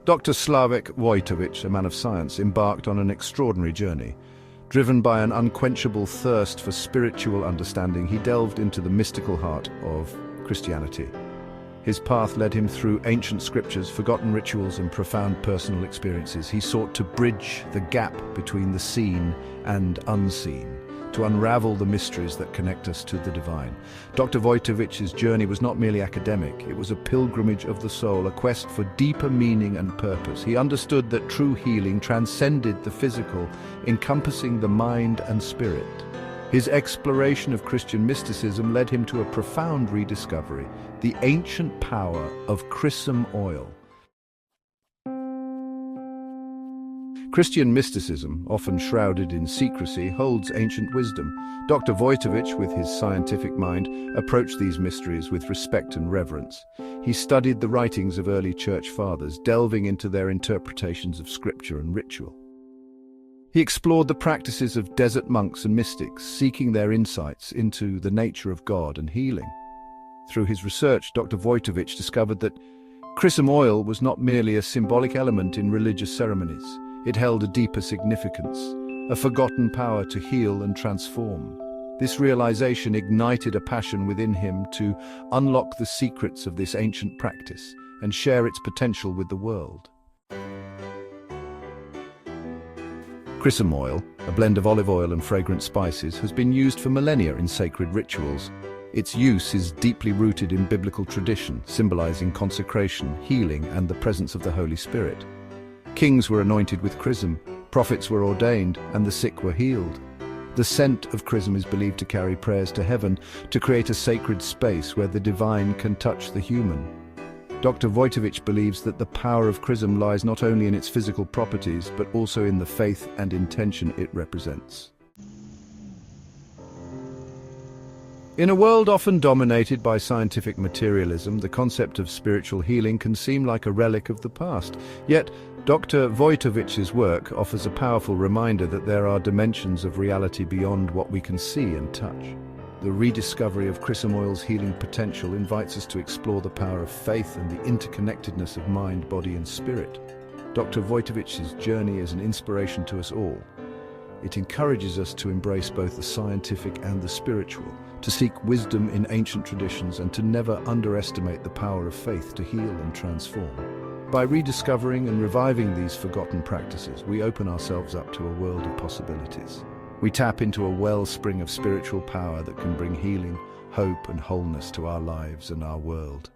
Dr. Slavik Wojtowicz, a man of science, embarked on an extraordinary journey. Driven by an unquenchable thirst for spiritual understanding, he delved into the mystical heart of Christianity. His path led him through ancient scriptures, forgotten rituals, and profound personal experiences. He sought to bridge the gap between the seen and unseen, to unravel the mysteries that connect us to the divine. Dr. Wojtowicz's journey was not merely academic, it was a pilgrimage of the soul, a quest for deeper meaning and purpose. He understood that true healing transcended the physical, encompassing the mind and spirit. His exploration of Christian mysticism led him to a profound rediscovery, the ancient power of Chrism oil. Christian mysticism, often shrouded in secrecy, holds ancient wisdom. Dr. Wojtowicz, with his scientific mind, approached these mysteries with respect and reverence. He studied the writings of early church fathers, delving into their interpretations of scripture and ritual. He explored the practices of desert monks and mystics, seeking their insights into the nature of God and healing. Through his research, Dr. Wojtowicz discovered that Chrism oil was not merely a symbolic element in religious ceremonies. It held a deeper significance, a forgotten power to heal and transform. This realization ignited a passion within him to unlock the secrets of this ancient practice and share its potential with the world. Chrism oil, a blend of olive oil and fragrant spices, has been used for millennia in sacred rituals. Its use is deeply rooted in biblical tradition, symbolizing consecration, healing, and the presence of the Holy Spirit. Kings were anointed with chrism, prophets were ordained, and the sick were healed. The scent of chrism is believed to carry prayers to heaven, to create a sacred space where the divine can touch the human. Dr. Wojtowicz believes that the power of chrism lies not only in its physical properties, but also in the faith and intention it represents. In a world often dominated by scientific materialism, the concept of spiritual healing can seem like a relic of the past. Yet, Dr. Wojtowicz's work offers a powerful reminder that there are dimensions of reality beyond what we can see and touch. The rediscovery of chrism oil's healing potential invites us to explore the power of faith and the interconnectedness of mind, body, and spirit. Dr. Wojtowicz's journey is an inspiration to us all. It encourages us to embrace both the scientific and the spiritual, to seek wisdom in ancient traditions, and to never underestimate the power of faith to heal and transform. By rediscovering and reviving these forgotten practices, we open ourselves up to a world of possibilities. We tap into a wellspring of spiritual power that can bring healing, hope, and wholeness to our lives and our world.